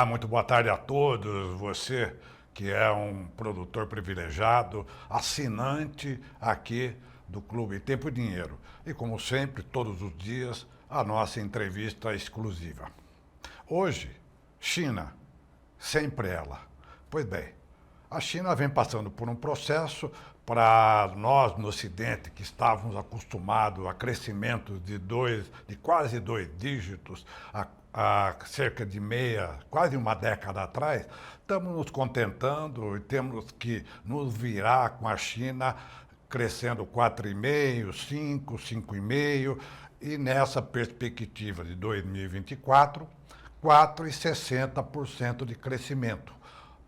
Olá, muito boa tarde a todos. Você que é um produtor privilegiado, assinante aqui do Clube Tempo e Dinheiro. E como sempre, todos os dias, a nossa entrevista exclusiva. Hoje, China, sempre ela. Pois bem, a China vem passando por um processo para nós no Ocidente, que estávamos acostumados a crescimento de quase dois dígitos, há cerca de quase uma década atrás, estamos nos contentando e temos que nos virar com a China crescendo 4,5%, 5%, 5,5%, e nessa perspectiva de 2024, 4,60% de crescimento.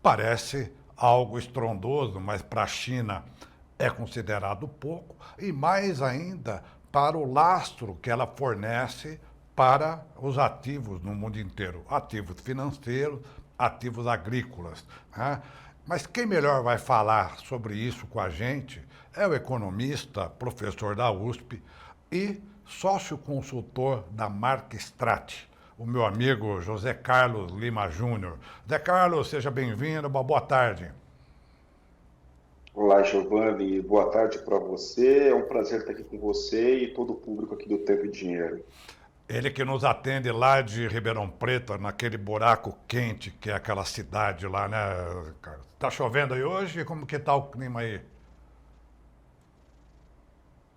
Parece algo estrondoso, mas para a China é considerado pouco, e mais ainda para o lastro que ela fornece para os ativos no mundo inteiro, ativos financeiros, ativos agrícolas. Né? Mas quem melhor vai falar sobre isso com a gente é o economista, professor da USP e sócio consultor da Marca Strat, o meu amigo José Carlos Lima Júnior. José Carlos, seja bem-vindo, boa tarde. Olá, Giovanni, boa tarde para você. É um prazer estar aqui com você e todo o público aqui do Tempo e Dinheiro. Ele que nos atende lá de Ribeirão Preto, naquele buraco quente que é aquela cidade lá, né, Carlos? Tá chovendo aí hoje? Como que tá o clima aí?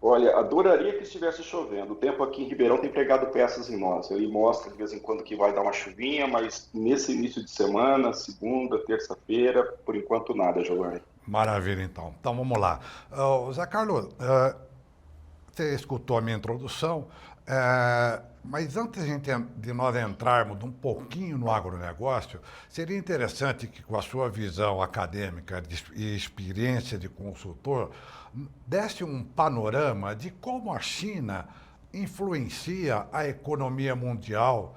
Olha, adoraria que estivesse chovendo. O tempo aqui em Ribeirão tem pregado peças em nós. Ele mostra de vez em quando que vai dar uma chuvinha, mas nesse início de semana, segunda, terça-feira, por enquanto nada, Giovanni. Maravilha, então. Então vamos lá. Zé Carlos, você escutou a minha introdução, mas antes de nós entrarmos um pouquinho no agronegócio, seria interessante que, com a sua visão acadêmica e experiência de consultor, desse um panorama de como a China influencia a economia mundial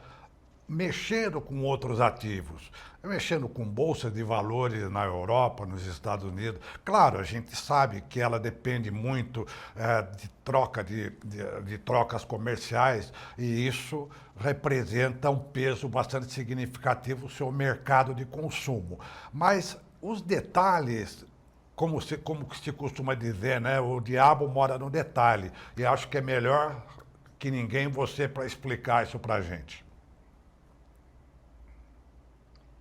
mexendo com outros ativos, mexendo com bolsa de valores na Europa, nos Estados Unidos. Claro, a gente sabe que ela depende muito de troca de trocas comerciais e isso representa um peso bastante significativo no seu mercado de consumo. Mas os detalhes como se costuma dizer, né? O diabo mora no detalhe. E acho que é melhor que ninguém você para explicar isso para a gente.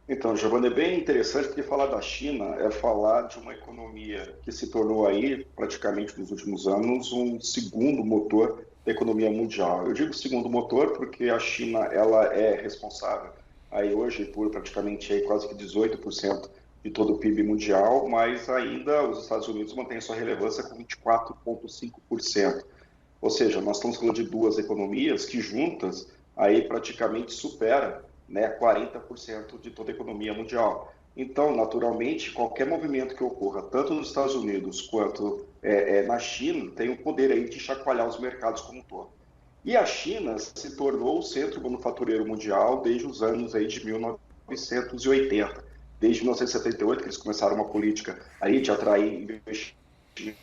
Então, Giovanni, é bem interessante porque falar da China é falar de uma economia que se tornou aí, praticamente nos últimos anos, um segundo motor da economia mundial. Eu digo segundo motor porque a China ela é responsável aí hoje por praticamente aí quase que 18% de todo o PIB mundial, mas ainda os Estados Unidos mantêm sua relevância com 24,5%. Ou seja, nós estamos falando de duas economias que juntas aí praticamente superam, né, 40% de toda a economia mundial. Então, naturalmente, qualquer movimento que ocorra, tanto nos Estados Unidos quanto na China, tem o poder aí de chacoalhar os mercados como um todo. E a China se tornou o centro manufatureiro mundial desde os anos aí de 1980. Desde 1978, que eles começaram uma política aí de atrair investimentos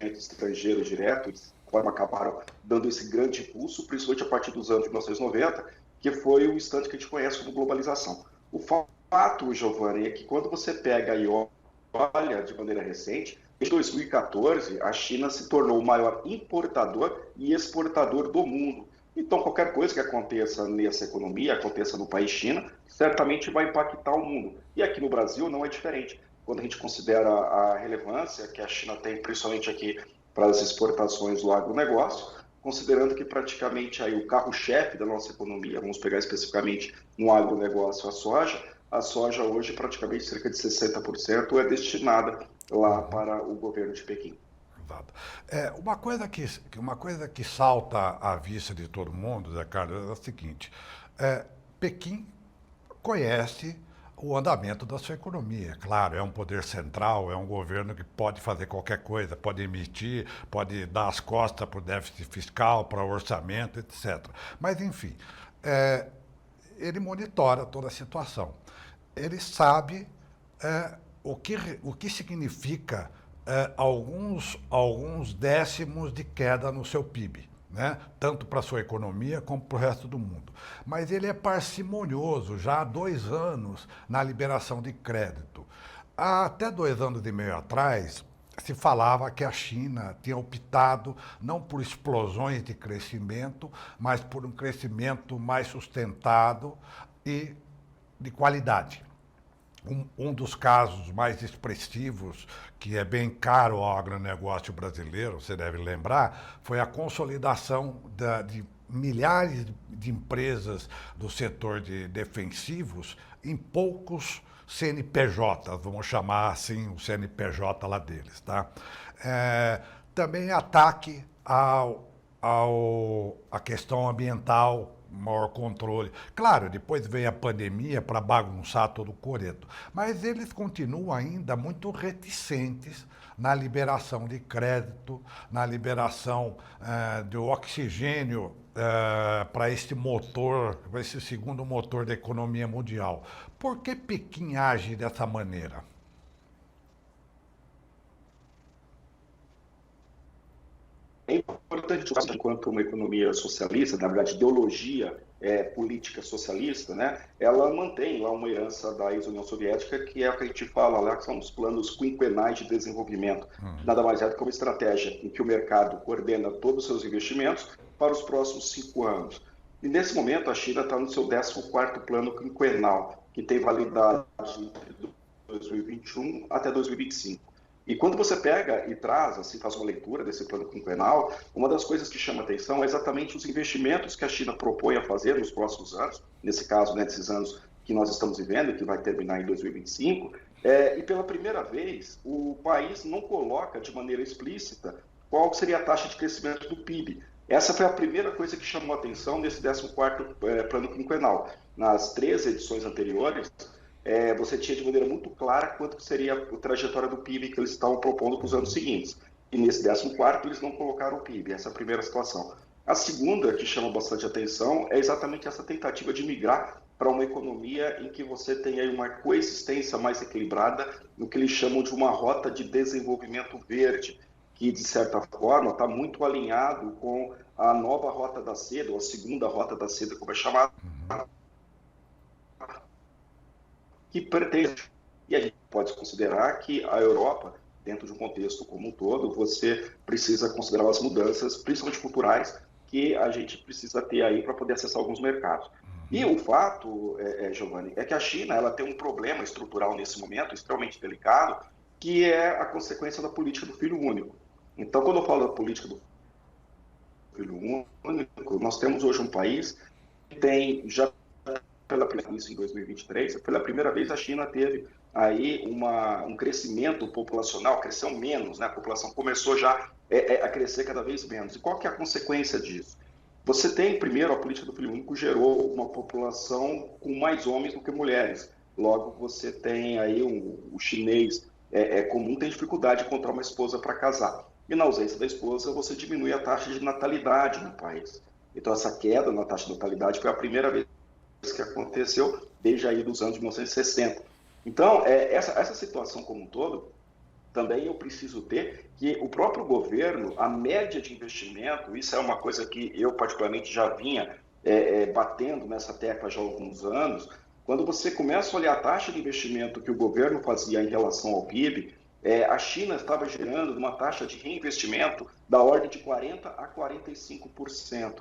estrangeiros diretos, forma acabaram dando esse grande impulso, principalmente a partir dos anos de 1990, que foi o instante que a gente conhece como globalização. O fato, Giovanni, é que quando você pega e olha de maneira recente, em 2014, a China se tornou o maior importador e exportador do mundo. Então, qualquer coisa que aconteça nessa economia, aconteça no país China, certamente vai impactar o mundo. E aqui no Brasil não é diferente. Quando a gente considera a relevância que a China tem, principalmente aqui para as exportações do agronegócio, considerando que praticamente aí o carro-chefe da nossa economia, vamos pegar especificamente no agronegócio a soja hoje praticamente cerca de 60% é destinada lá para o governo de Pequim. Exato. Uma coisa que salta à vista de todo mundo, Zé Carlos, é o seguinte: Pequim conhece o andamento da sua economia. Claro, é um poder central, é um governo que pode fazer qualquer coisa, pode emitir, pode dar as costas para o déficit fiscal, para o orçamento, etc. Mas, enfim, ele monitora toda a situação. Ele sabe o que significa alguns décimos de queda no seu PIB. né? Tanto para a sua economia como para o resto do mundo. Mas ele é parcimonioso já há 2 anos na liberação de crédito. Há até 2 anos e meio atrás, se falava que a China tinha optado não por explosões de crescimento, mas por um crescimento mais sustentado e de qualidade. Um dos casos mais expressivos, que é bem caro ao agronegócio brasileiro, você deve lembrar, foi a consolidação de milhares de empresas do setor de defensivos em poucos CNPJs, vamos chamar assim o CNPJ lá deles. Tá? Também ataque à questão ambiental, maior controle. Claro, depois veio a pandemia para bagunçar todo o coreto, mas eles continuam ainda muito reticentes na liberação de crédito, na liberação do oxigênio para esse motor, para esse segundo motor da economia mundial. Por que Pequim age dessa maneira? É importante, enquanto uma economia socialista, na verdade, ideologia política socialista, né, ela mantém lá uma herança da ex-União Soviética, que é o que a gente fala lá, que são os planos quinquenais de desenvolvimento. Nada mais é do que uma estratégia em que o mercado coordena todos os seus investimentos para os próximos 5 anos. E nesse momento, a China está no seu 14º plano quinquenal, que tem validade de 2021 até 2025. E quando você pega e traz, assim, faz uma leitura desse plano quinquenal, uma das coisas que chama atenção é exatamente os investimentos que a China propõe a fazer nos próximos anos, nesse caso, né, desses anos que nós estamos vivendo e que vai terminar em 2025, e pela primeira vez o país não coloca de maneira explícita qual seria a taxa de crescimento do PIB. Essa foi a primeira coisa que chamou a atenção nesse 14º plano quinquenal. Nas 3 edições anteriores, você tinha de maneira muito clara quanto seria a trajetória do PIB que eles estavam propondo para os anos seguintes. E nesse 14º eles não colocaram o PIB, essa é a primeira situação. A segunda, que chama bastante atenção, é exatamente essa tentativa de migrar para uma economia em que você tem aí uma coexistência mais equilibrada, no que eles chamam de uma rota de desenvolvimento verde, que, de certa forma, está muito alinhado com a nova rota da seda, ou a segunda rota da seda, como é chamada, que pretende. E a gente pode considerar que a Europa, dentro de um contexto como um todo, você precisa considerar as mudanças, principalmente culturais, que a gente precisa ter aí para poder acessar alguns mercados. E o fato, Giovanni, é que a China ela tem um problema estrutural nesse momento, extremamente delicado, que é a consequência da política do filho único. Então, quando eu falo da política do filho único, nós temos hoje um país que tem já pela primeira vez em 2023, pela primeira vez a China teve aí um crescimento populacional, cresceu menos, né? A população começou já a crescer cada vez menos. E qual que é a consequência disso? Você tem, primeiro, a política do filho único gerou uma população com mais homens do que mulheres. Logo, você tem aí o chinês comum tem dificuldade de encontrar uma esposa para casar. E na ausência da esposa, você diminui a taxa de natalidade no país. Então, essa queda na taxa de natalidade foi a primeira vez que aconteceu desde aí dos anos de 1960. Então, essa situação como um todo, também eu preciso ter que o próprio governo, a média de investimento, isso é uma coisa que eu particularmente já vinha batendo nessa tecla já há alguns anos, quando você começa a olhar a taxa de investimento que o governo fazia em relação ao PIB, a China estava gerando uma taxa de reinvestimento da ordem de 40% a 45%.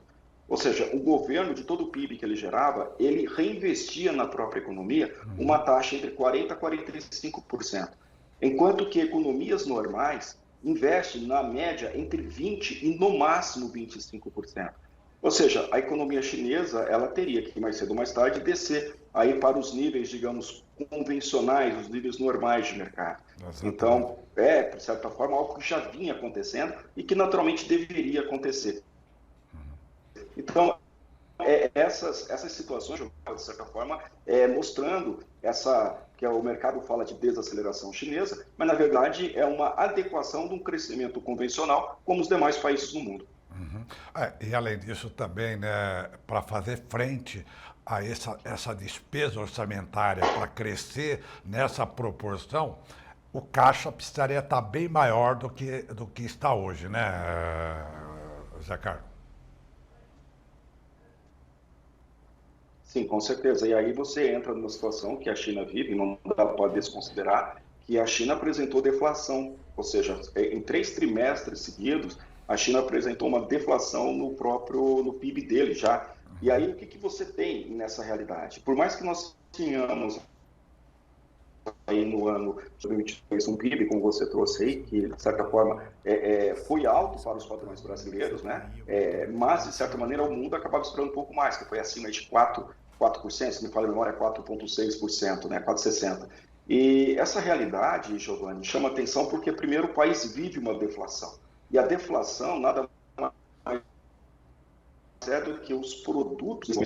Ou seja, o governo, de todo o PIB que ele gerava, ele reinvestia na própria economia uma taxa entre 40% a 45%. Enquanto que economias normais investem, na média, entre 20% e, no máximo, 25%. Ou seja, a economia chinesa ela teria que, mais cedo ou mais tarde, descer aí para os níveis, digamos, convencionais, os níveis normais de mercado. Exatamente. Então, de certa forma, algo que já vinha acontecendo e que, naturalmente, deveria acontecer. Então, essas situações, de certa forma, mostrando que o mercado fala de desaceleração chinesa, mas, na verdade, é uma adequação de um crescimento convencional como os demais países do mundo. Uhum. E, além disso, também, né, para fazer frente a essa despesa orçamentária para crescer nessa proporção, o caixa precisaria estar bem maior do que está hoje, né, Zé Carlos? Sim, com certeza. E aí você entra numa situação que a China vive, não dá para desconsiderar, que a China apresentou deflação, ou seja, em 3 trimestres seguidos, a China apresentou uma deflação no PIB dele já. E aí o que que você tem nessa realidade? Por mais que nós tenhamos aí no ano de 2022 um PIB, como você trouxe aí, que de certa forma foi alto para os padrões brasileiros, né? Mas de certa maneira o mundo acabava esperando um pouco mais, que foi acima de 4%, se me falha a memória, 4,6%, né? 4,60%. E essa realidade, Giovanni, chama atenção porque primeiro o país vive uma deflação. E a deflação nada mais é do que os produtos,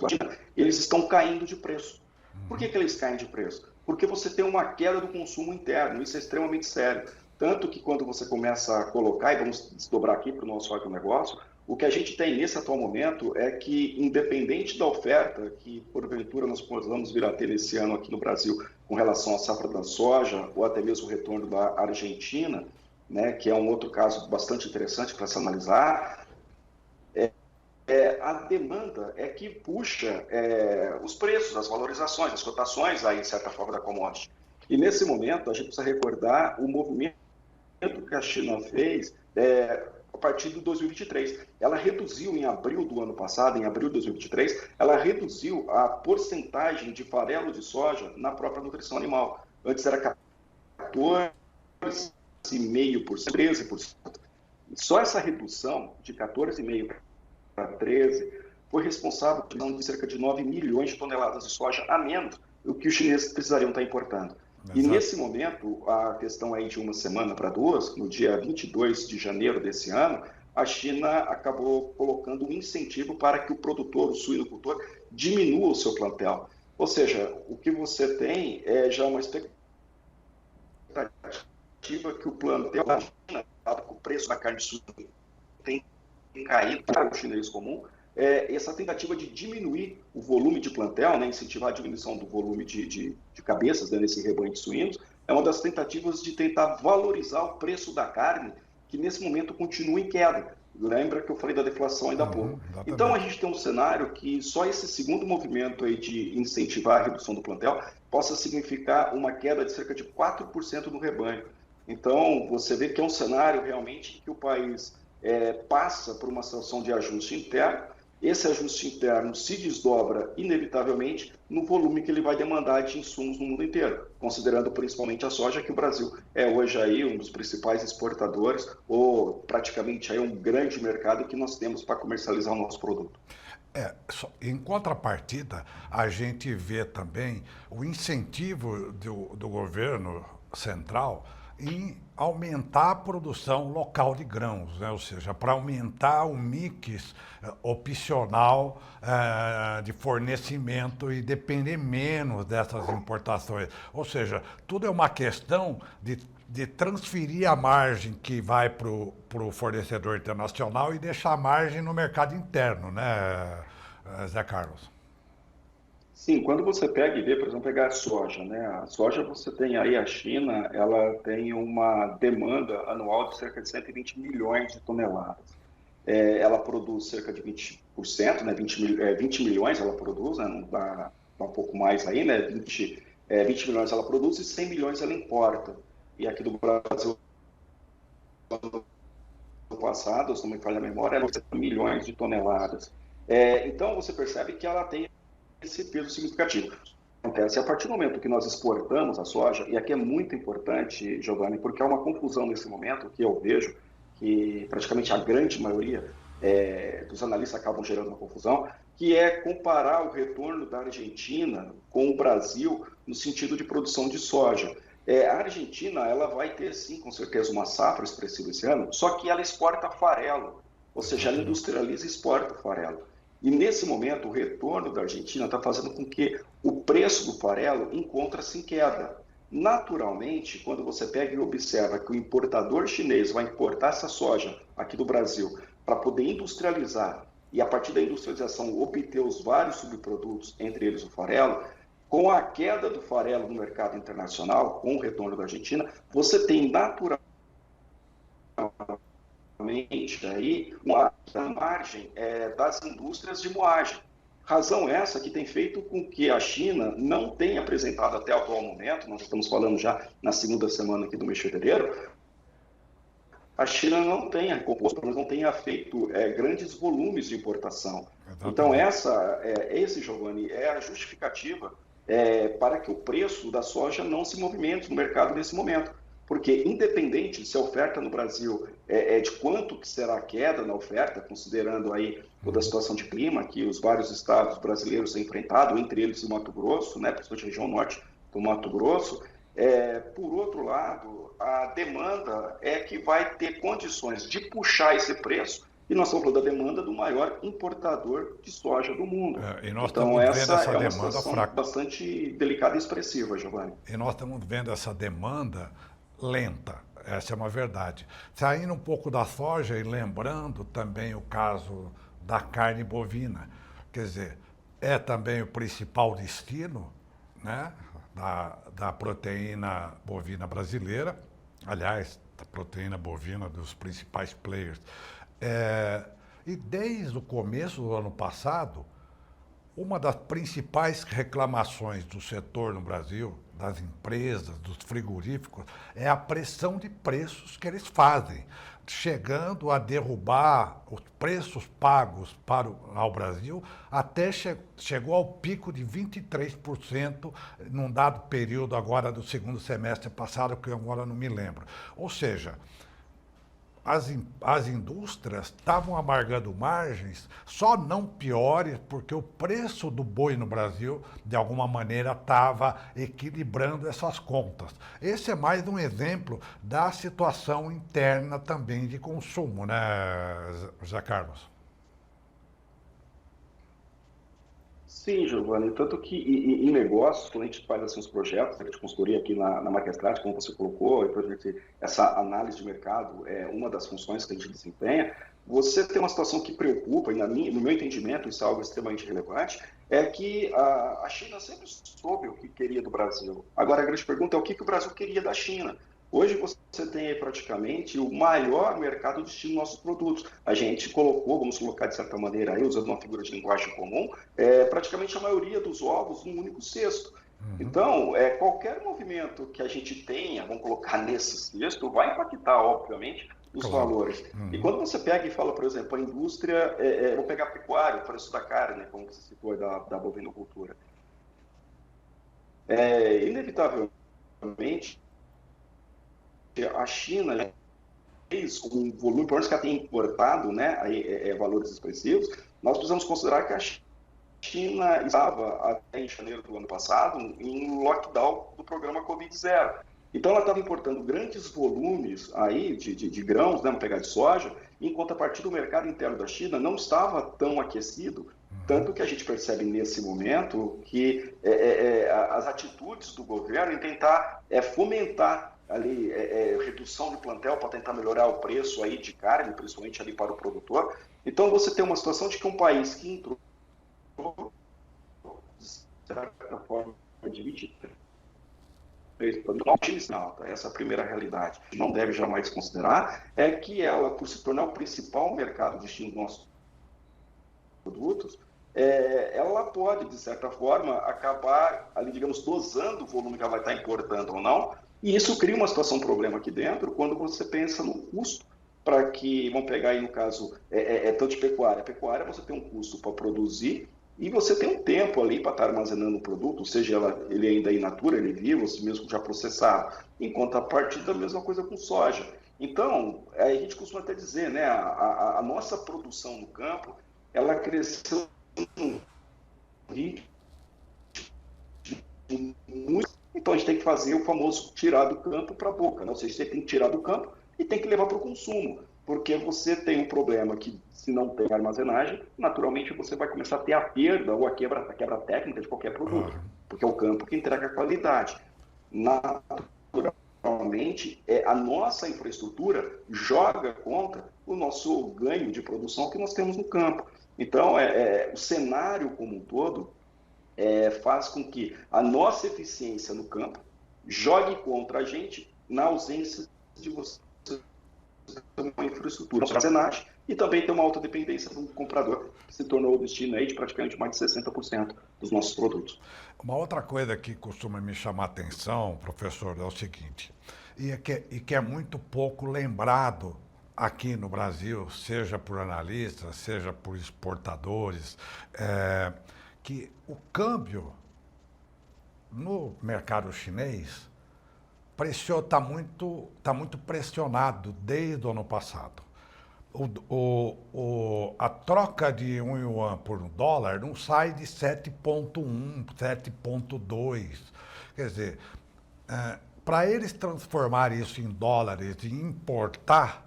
eles estão caindo de preço. Por que eles caem de preço? Porque você tem uma queda do consumo interno, isso é extremamente sério. Tanto que quando você começa a colocar, e vamos desdobrar aqui para o nosso agronegócio, o que a gente tem nesse atual momento é que, independente da oferta que, porventura, nós possamos vir a ter esse ano aqui no Brasil com relação à safra da soja, ou até mesmo o retorno da Argentina, né, que é um outro caso bastante interessante para se analisar, a demanda é que puxa os preços, as valorizações, as cotações, aí, de certa forma, da commodity. E nesse momento, a gente precisa recordar o movimento que a China fez a partir de 2023. Ela reduziu em abril do ano passado, em abril de 2023, ela reduziu a porcentagem de farelo de soja na própria nutrição animal. Antes era 14,5%, 13%. Só essa redução de 14,5% para 13, foi responsável por cerca de 9 milhões de toneladas de soja a menos do que os chineses precisariam estar importando. Exato. E nesse momento, a questão aí de uma semana para duas, no dia 22 de janeiro desse ano, a China acabou colocando um incentivo para que o produtor, o suinocultor, diminua o seu plantel. Ou seja, o que você tem é já uma expectativa que o plantel da China, com o preço da carne suína tem caído para o chinês comum, essa tentativa de diminuir o volume de plantel, né, incentivar a diminuição do volume de cabeças, né, nesse rebanho de suínos, é uma das tentativas de tentar valorizar o preço da carne, que nesse momento continua em queda. Lembra que eu falei da deflação ainda há pouco. Exatamente. Então a gente tem um cenário que só esse segundo movimento aí de incentivar a redução do plantel possa significar uma queda de cerca de 4% no rebanho. Então você vê que é um cenário realmente que o país passa por uma situação de ajuste interno. Esse ajuste interno se desdobra, inevitavelmente, no volume que ele vai demandar de insumos no mundo inteiro, considerando principalmente a soja, que o Brasil é hoje aí um dos principais exportadores, ou praticamente aí um grande mercado que nós temos para comercializar o nosso produto. Em contrapartida, a gente vê também o incentivo do governo central em aumentar a produção local de grãos, né? Ou seja, para aumentar o mix opcional de fornecimento e depender menos dessas importações. Ou seja, tudo é uma questão de transferir a margem que vai para o fornecedor internacional e deixar a margem no mercado interno, né, Zé Carlos? Sim, quando você pega e vê, por exemplo, pegar a soja, né? A soja você tem aí a China, ela tem uma demanda anual de cerca de 120 milhões de toneladas. Ela produz cerca de 20%, né? 20 milhões ela produz, né? Não dá um pouco mais aí, né? 20 milhões ela produz e 100 milhões ela importa. E aqui do Brasil, no passado, se não me falha a memória, eram 70 milhões de toneladas. Então você percebe que ela tem esse peso significativo. Acontece a partir do momento que nós exportamos a soja, e aqui é muito importante, Giovanni, porque há uma confusão nesse momento que eu vejo, que praticamente a grande maioria dos analistas acabam gerando uma confusão, que é comparar o retorno da Argentina com o Brasil no sentido de produção de soja. A Argentina ela vai ter, sim, com certeza, uma safra expressiva esse ano, só que ela exporta farelo, ou seja, ela industrializa e exporta farelo. E nesse momento, o retorno da Argentina está fazendo com que o preço do farelo encontre-se em queda. Naturalmente, quando você pega e observa que o importador chinês vai importar essa soja aqui do Brasil para poder industrializar e, a partir da industrialização, obter os vários subprodutos, entre eles o farelo, com a queda do farelo no mercado internacional, com o retorno da Argentina, você tem naturalmente aí uma margem das indústrias de moagem. Razão essa que tem feito com que a China não tenha apresentado até o atual momento, nós estamos falando já na segunda semana aqui do mês de fevereiro, a China não tenha composto, não tenha feito grandes volumes de importação. Então, Exatamente. esse, Giovanni, é a justificativa para que o preço da soja não se movimente no mercado nesse momento. Porque, independente de se a oferta no Brasil de quanto que será a queda na oferta, considerando aí toda a situação de clima que os vários estados brasileiros têm enfrentado, entre eles o Mato Grosso, né, principalmente a região norte do Mato Grosso, por outro lado, a demanda é que vai ter condições de puxar esse preço, e nós estamos falando da demanda do maior importador de soja do mundo. E nós Então, estamos vendo essa essa é uma demanda situação fraca. bastante delicada e expressiva, Giovanni. E nós estamos vendo essa demanda lenta. Essa é uma verdade. Saindo um pouco da soja e lembrando também o caso da carne bovina. Quer dizer, é também o principal destino, né, da proteína bovina brasileira. Aliás, da proteína bovina dos principais players. E desde o começo do ano passado, uma das principais reclamações do setor no Brasil, das empresas, dos frigoríficos, é a pressão de preços que eles fazem, chegando a derrubar os preços pagos ao Brasil, até chegou ao pico de 23% num dado período agora do segundo semestre passado, que eu agora não me lembro. Ou seja, as indústrias estavam amargando margens, só não piores, porque o preço do boi no Brasil, de alguma maneira, estava equilibrando essas contas. Esse é mais um exemplo da situação interna também de consumo, né, José Carlos? Sim, Giovanni, tanto que em negócios, quando a gente faz assim, os projetos de consultoria aqui na Marquestrade, como você colocou, e, por exemplo, essa análise de mercado é uma das funções que a gente desempenha, você tem uma situação que preocupa, e no meu entendimento isso é algo extremamente relevante, é que a China sempre soube o que queria do Brasil. Agora, a grande pergunta é o que o Brasil queria da China. Hoje você tem aí praticamente o maior mercado de destino dos nossos produtos. A gente colocou, vamos colocar de certa maneira, aí, usando uma figura de linguagem comum, praticamente a maioria dos ovos num único cesto. Então, qualquer movimento que a gente tenha, vamos colocar nesse cesto, vai impactar, obviamente, os Claro. valores. E quando você pega e fala, por exemplo, a indústria, vou pegar a pecuária, o preço da carne, como você citou da bovinocultura, inevitavelmente, a China fez um volume, por menos que ela tenha importado, né, valores expressivos, nós precisamos considerar que a China estava, até em janeiro do ano passado, em lockdown do programa Covid-0. Então, ela estava importando grandes volumes aí de grãos, né, vamos pegar de soja, enquanto a partir do mercado interno da China não estava tão aquecido, tanto que a gente percebe nesse momento que as atitudes do governo em tentar fomentar ali redução de plantel para tentar melhorar o preço aí de carne, principalmente ali para o produtor. Então, você tem uma situação de que um país que entrou de certa forma, de 23 alta. Essa é a primeira realidade. Não deve jamais considerar é que ela, por se tornar o principal mercado de destino dos nossos produtos, ela pode, de certa forma, acabar, ali, digamos, dosando o volume que ela vai estar importando ou não, e isso cria uma situação, um problema aqui dentro, quando você pensa no custo para que, vamos pegar aí no caso, tanto de pecuária. Pecuária você tem um custo para produzir e você tem um tempo ali para estar armazenando o produto, seja ele ainda in natura, ele vivo, ou mesmo já processado. Enquanto a partir da mesma coisa com soja. Então, a gente costuma até dizer, né, a nossa produção no campo, ela cresceu num ritmo muito. Então, a gente tem que fazer o famoso tirar do campo para a boca, né? Ou seja, você tem que tirar do campo e tem que levar para o consumo, porque você tem um problema que, se não tem armazenagem, naturalmente você vai começar a ter a perda ou a quebra técnica de qualquer produto, Claro. porque é o campo que entrega a qualidade. Naturalmente, a nossa infraestrutura joga contra o nosso ganho de produção que nós temos no campo. Então, o cenário como um todo faz com que a nossa eficiência no campo jogue contra a gente na ausência de você ter uma infraestrutura para armazenagem e também ter uma alta dependência do comprador, que se tornou o destino aí de praticamente mais de 60% dos nossos produtos. Uma outra coisa que costuma me chamar a atenção, professor, é o seguinte, e que é muito pouco lembrado aqui no Brasil, seja por analistas, seja por exportadores, que o câmbio no mercado chinês tá muito pressionado desde o ano passado. A troca de um yuan por um dólar não sai de 7,1, 7,2. Quer dizer, para eles transformarem isso em dólares e importar,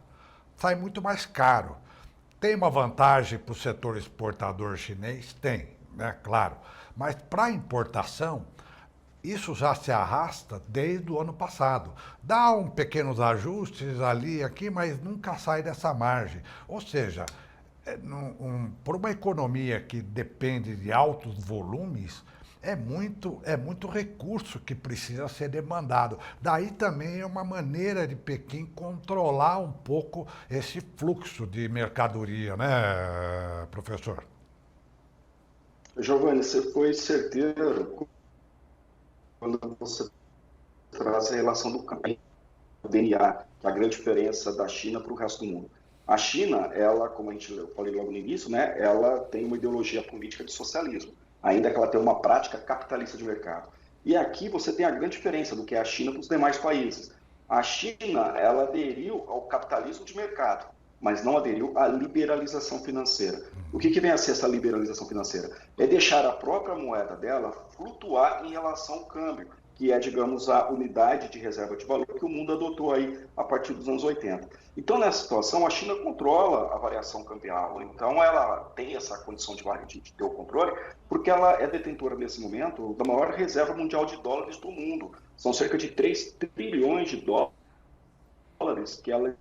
sai muito mais caro. Tem uma vantagem para o setor exportador chinês? Tem, né? Claro. Mas para importação, isso já se arrasta desde o ano passado. Dá pequenos ajustes ali e aqui, mas nunca sai dessa margem. Ou seja, por uma economia que depende de altos volumes, é muito recurso que precisa ser demandado. Daí também é uma maneira de Pequim controlar um pouco esse fluxo de mercadoria, né, professor? Giovanni, você foi certeiro quando você traz a relação do câmbio, o DNA, que é a grande diferença da China para o resto do mundo. A China, ela, como eu falei logo no início, né, ela tem uma ideologia política de socialismo, ainda que ela tenha uma prática capitalista de mercado. E aqui você tem a grande diferença do que é a China para os demais países. A China, ela aderiu ao capitalismo de mercado, mas não aderiu à liberalização financeira. O que vem a ser essa liberalização financeira? É deixar a própria moeda dela flutuar em relação ao câmbio, que é, digamos, a unidade de reserva de valor que o mundo adotou aí a partir dos anos 80. Então, nessa situação, a China controla a variação cambial. Então, ela tem essa condição de ter o controle, porque ela é detentora, nesse momento, da maior reserva mundial de dólares do mundo. São cerca de 3 trilhões de dólares que ela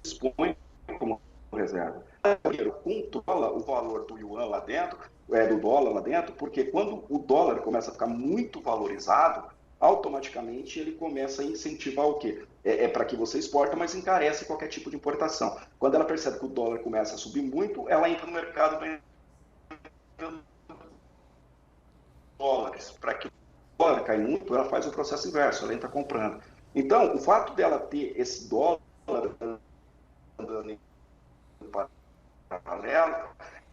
dispõe como reserva. Primeiro, controla o valor do yuan lá dentro, do dólar lá dentro, porque quando o dólar começa a ficar muito valorizado, automaticamente ele começa a incentivar o quê? Para que você exporta, mas encarece qualquer tipo de importação. Quando ela percebe que o dólar começa a subir muito, ela entra no mercado vendendo dólares. Para que o dólar caia muito, ela faz o processo inverso, ela entra comprando. Então, o fato dela ter esse dólar andando em paralelo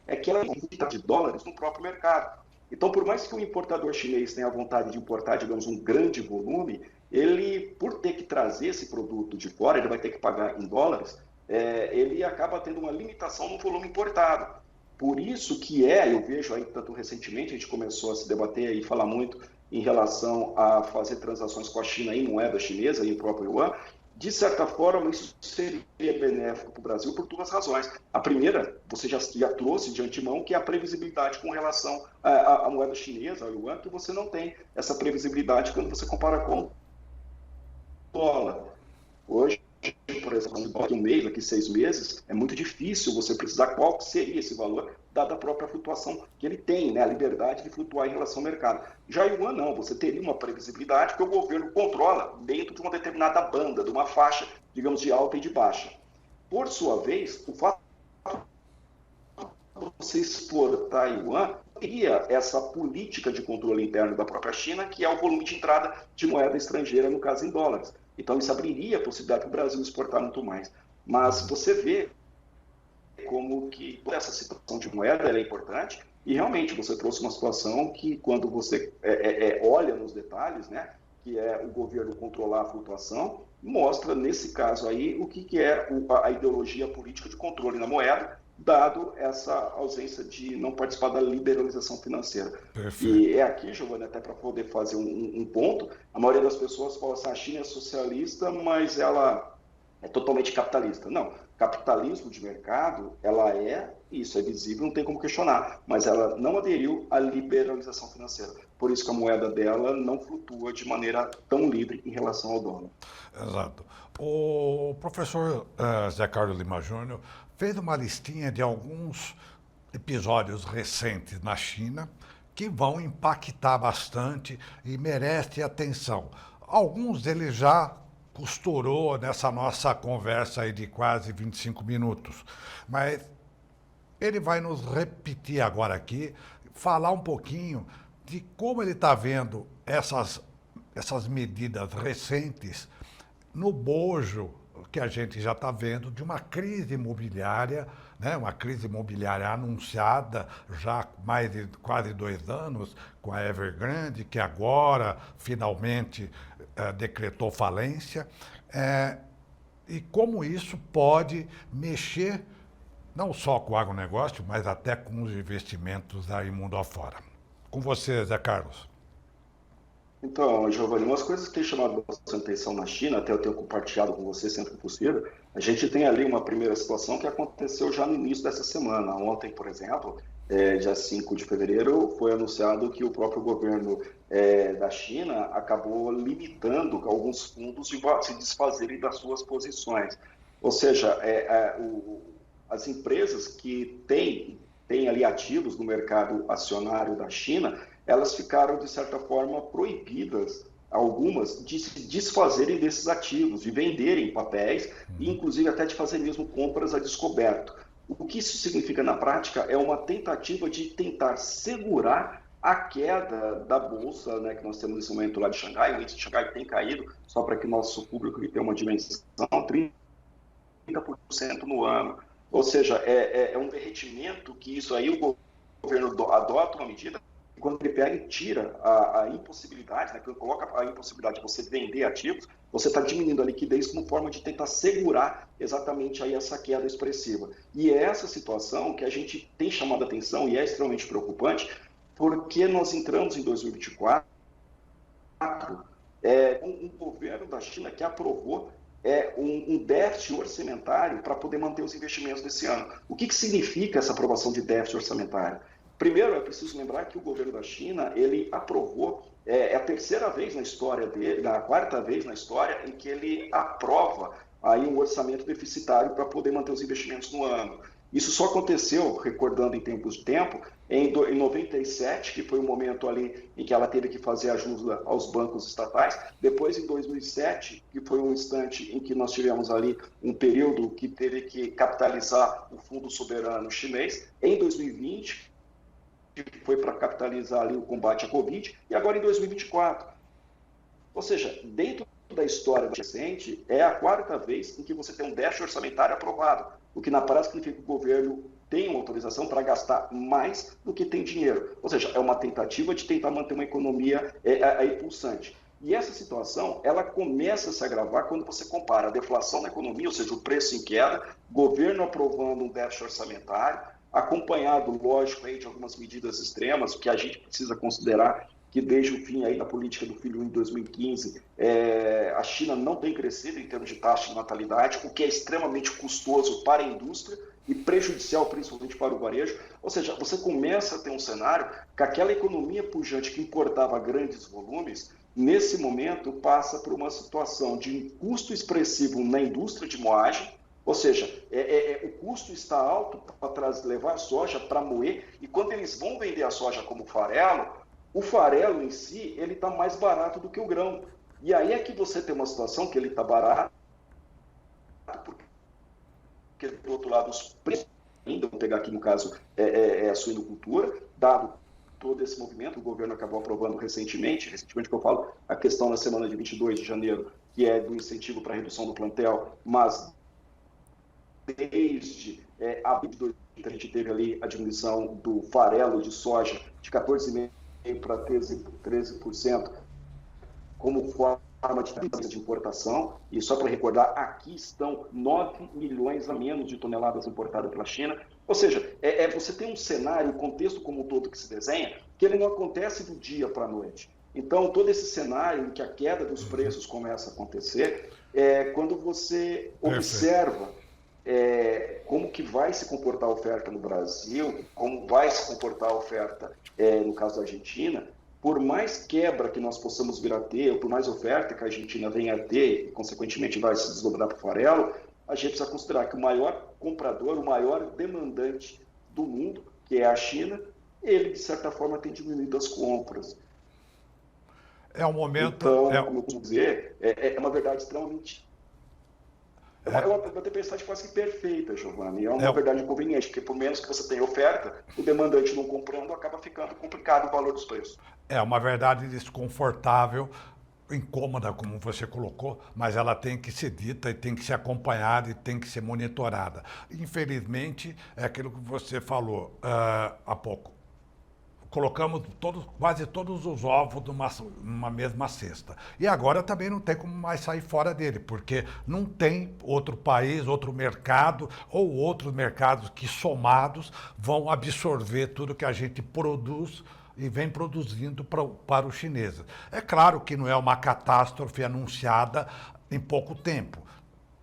é que ela inventa de dólares no próprio mercado. Então, por mais que o importador chinês tenha vontade de importar, digamos, um grande volume, ele, por ter que trazer esse produto de fora, ele vai ter que pagar em dólares, ele acaba tendo uma limitação no volume importado. Por isso que eu vejo aí, tanto recentemente, a gente começou a se debater e falar muito em relação a fazer transações com a China em moeda chinesa, em próprio yuan. De certa forma, isso seria benéfico para o Brasil por duas razões. A primeira, você já trouxe de antemão, que é a previsibilidade com relação à moeda chinesa, ao yuan, que você não tem essa previsibilidade quando você compara com o dólar. Hoje, por exemplo, daqui um mês, daqui 6 meses, é muito difícil você precisar qual seria esse valor, dada a própria flutuação que ele tem, né? A liberdade de flutuar em relação ao mercado. Já o yuan não, você teria uma previsibilidade que o governo controla dentro de uma determinada banda, de uma faixa, digamos, de alta e de baixa. Por sua vez, o fato de você exportar yuan cria essa política de controle interno da própria China, que é o volume de entrada de moeda estrangeira, no caso em dólares. Então, isso abriria a possibilidade para o Brasil exportar muito mais. Mas você vê como que toda essa situação de moeda é importante e realmente você trouxe uma situação que, quando você olha nos detalhes, né, que é o governo controlar a flutuação, mostra, nesse caso aí, o que é a ideologia política de controle na moeda, dado essa ausência de não participar da liberalização financeira. Perfeito. E é aqui, Giovanni, até para poder fazer um ponto, a maioria das pessoas fala assim, a China é socialista, mas ela é totalmente capitalista. Não, capitalismo de mercado, isso é visível, não tem como questionar, mas ela não aderiu à liberalização financeira. Por isso que a moeda dela não flutua de maneira tão livre em relação ao dólar. Exato. O professor Zé Carlos Lima Júnior fez uma listinha de alguns episódios recentes na China que vão impactar bastante e merecem atenção. Alguns deles já costurou nessa nossa conversa aí de quase 25 minutos. Mas ele vai nos repetir agora aqui, falar um pouquinho de como ele está vendo essas medidas recentes no bojo que a gente já está vendo de uma crise imobiliária, né? Uma crise imobiliária anunciada já há mais de quase 2 anos com a Evergrande, que agora finalmente decretou falência, e como isso pode mexer não só com o agronegócio, mas até com os investimentos aí mundo afora. Com você, Zé Carlos. Então, Giovanni, umas coisas que têm chamado bastante atenção na China, até eu tenho compartilhado com você sempre que possível, a gente tem ali uma primeira situação que aconteceu já no início dessa semana. Ontem, por exemplo, dia 5 de fevereiro, foi anunciado que o próprio governo da China acabou limitando alguns fundos de se desfazerem das suas posições. Ou seja, as empresas que têm ali ativos no mercado acionário da China, elas ficaram, de certa forma, proibidas, algumas, de se desfazerem desses ativos, de venderem papéis e, inclusive, até de fazer mesmo compras a descoberto. O que isso significa na prática é uma tentativa de tentar segurar a queda da bolsa, né, que nós temos nesse momento lá de Xangai. O índice de Xangai tem caído, só para que nosso público tenha uma dimensão, 30% no ano. Ou seja, é um derretimento que isso aí o governo adota uma medida quando ele pega e tira a impossibilidade, né, quando coloca a impossibilidade de você vender ativos, você está diminuindo a liquidez como forma de tentar segurar exatamente aí essa queda expressiva. E é essa situação que a gente tem chamado a atenção e é extremamente preocupante, porque nós entramos em 2024 com um governo da China que aprovou um déficit orçamentário para poder manter os investimentos desse ano. O que significa essa aprovação de déficit orçamentário? Primeiro, é preciso lembrar que o governo da China, ele aprovou, a terceira vez na história dele, a quarta vez na história, em que ele aprova aí um orçamento deficitário para poder manter os investimentos no ano. Isso só aconteceu, recordando em tempos de tempo, em 97, que foi o momento ali em que ela teve que fazer ajuda aos bancos estatais. Depois, em 2007, que foi um instante em que nós tivemos ali um período que teve que capitalizar o Fundo Soberano Chinês. Em 2020, que foi para capitalizar ali o combate à Covid, e agora em 2024. Ou seja, dentro da história recente, é a quarta vez em que você tem um déficit orçamentário aprovado, o que na prática significa que o governo tem uma autorização para gastar mais do que tem dinheiro. Ou seja, é uma tentativa de tentar manter uma economia impulsante. E essa situação, ela começa a se agravar quando você compara a deflação na economia, ou seja, o preço em queda, governo aprovando um déficit orçamentário, acompanhado, lógico, aí, de algumas medidas extremas, que a gente precisa considerar que desde o fim aí da política do filho em 2015, a China não tem crescido em termos de taxa de natalidade, o que é extremamente custoso para a indústria e prejudicial principalmente para o varejo. Ou seja, você começa a ter um cenário que aquela economia pujante que importava grandes volumes, nesse momento passa por uma situação de um custo expressivo na indústria de moagem. Ou seja, o custo está alto para levar soja para moer, e quando eles vão vender a soja como farelo, o farelo em si ele está mais barato do que o grão. E aí é que você tem uma situação que ele está barato, porque do outro lado os preços ainda, vou pegar aqui no caso a suinocultura, dado todo esse movimento, o governo acabou aprovando recentemente que eu falo, a questão na semana de 22 de janeiro, que é do incentivo para a redução do plantel, mas desde abril de 2020, a gente teve ali a diminuição do farelo de soja de 14,5% para 13%, como forma de importação. E só para recordar, aqui estão 9 milhões a menos de toneladas importadas pela China. Ou seja, você tem um cenário, um contexto como um todo que se desenha, que ele não acontece do dia para a noite. Então, todo esse cenário em que a queda dos preços começa a acontecer, quando você observa como que vai se comportar a oferta no Brasil, como vai se comportar a oferta no caso da Argentina, por mais quebra que nós possamos vir a ter, ou por mais oferta que a Argentina venha a ter, e consequentemente vai se desdobrar para o farelo, a gente precisa considerar que o maior comprador, o maior demandante do mundo, que é a China, ele de certa forma tem diminuído as compras. É um momento. Então, como eu costumo dizer, é uma verdade extremamente. É uma tempestade quase que perfeita, Giovanni. É É, uma verdade inconveniente, porque por menos que você tenha oferta, o demandante não comprando acaba ficando complicado o valor dos preços. é uma verdade desconfortável, incômoda, como você colocou, mas ela tem que ser dita e tem que ser acompanhada e tem que ser monitorada. Infelizmente, é aquilo que você falou há pouco. Colocamos quase todos os ovos numa mesma cesta. E agora também não tem como mais sair fora dele, porque não tem outro país, outro mercado ou outros mercados que somados vão absorver tudo que a gente produz e vem produzindo para os chineses. É claro que não é uma catástrofe anunciada em pouco tempo,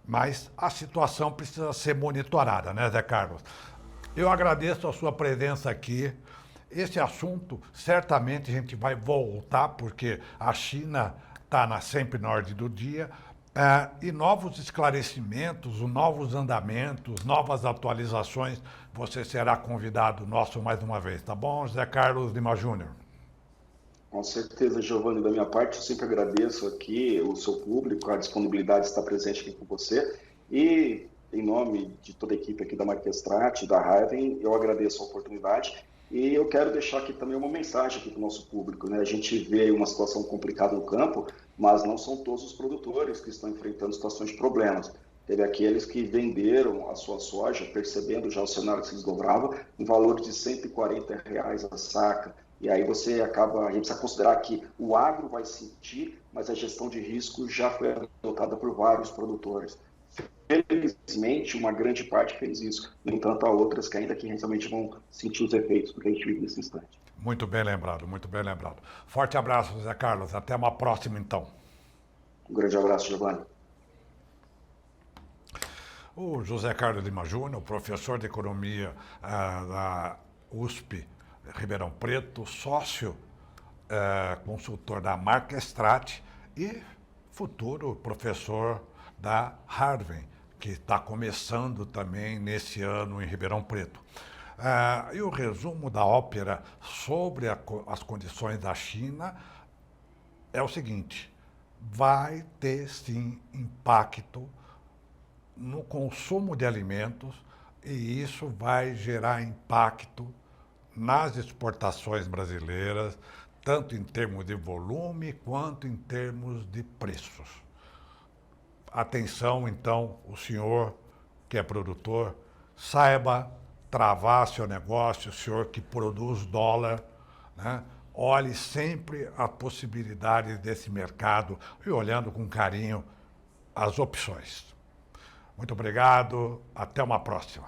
mas a situação precisa ser monitorada, né, Zé Carlos? Eu agradeço a sua presença aqui. Esse assunto, certamente a gente vai voltar, porque a China está sempre na ordem do dia, e novos esclarecimentos, novos andamentos, novas atualizações, você será convidado nosso mais uma vez, tá bom, José Carlos Lima Júnior? Com certeza, Giovanni, da minha parte, eu sempre agradeço aqui o seu público, a disponibilidade de estar presente aqui com você. E, em nome de toda a equipe aqui da Marquestrate, da Raven, eu agradeço a oportunidade. E eu quero deixar aqui também uma mensagem aqui para o nosso público, né? A gente vê uma situação complicada no campo, mas não são todos os produtores que estão enfrentando situações de problemas. Teve aqueles que venderam a sua soja, percebendo já o cenário que se desdobrava, em valor de R$ 140 a saca. E aí a gente precisa considerar que o agro vai sentir, mas a gestão de risco já foi adotada por vários produtores. Felizmente, uma grande parte fez isso. No entanto, há outras que ainda que realmente vão sentir os efeitos do que a gente vive nesse instante. Muito bem lembrado, muito bem lembrado. Forte abraço, José Carlos. Até uma próxima, então. Um grande abraço, Giovanni. O José Carlos Lima Júnior, professor de economia da USP Ribeirão Preto, sócio consultor da Marquestrate e futuro professor da Harvard, que está começando também nesse ano em Ribeirão Preto. E o resumo da ópera sobre as condições da China é o seguinte: vai ter sim impacto no consumo de alimentos e isso vai gerar impacto nas exportações brasileiras, tanto em termos de volume quanto em termos de preços. Atenção, então, o senhor que é produtor, saiba travar seu negócio, o senhor que produz dólar, né? Olhe sempre a possibilidade desse mercado e olhando com carinho as opções. Muito obrigado, até uma próxima.